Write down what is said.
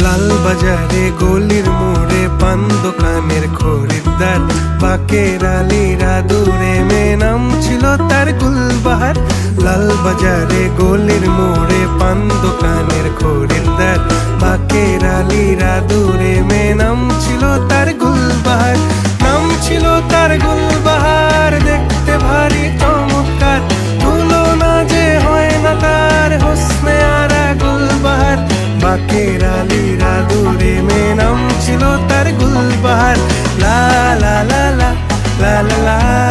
লাল বাজারে গলির মোড়ে পান দোকানের খরিদ্দার, বাকের আলীরা দূরে মেয়ে নাম ছিল তার গুলবাহার। লাল বাজারে গলির মোড়ে পান দোকানের খরিদ্দার, বাকের আলীরা দূরে মেয়ে নাম ছিল তার গুলবাহার। নাম ছিল তার গুলবাহার, দেখতে ভারী চমৎকার, তুলনা যে হয় না তার হোসনে আরা গুলবাহার। বাকের আলীরা দূরে মেয়ে নাম ছিল তার গুলবাহার। লা লা লা লা লা লা লা।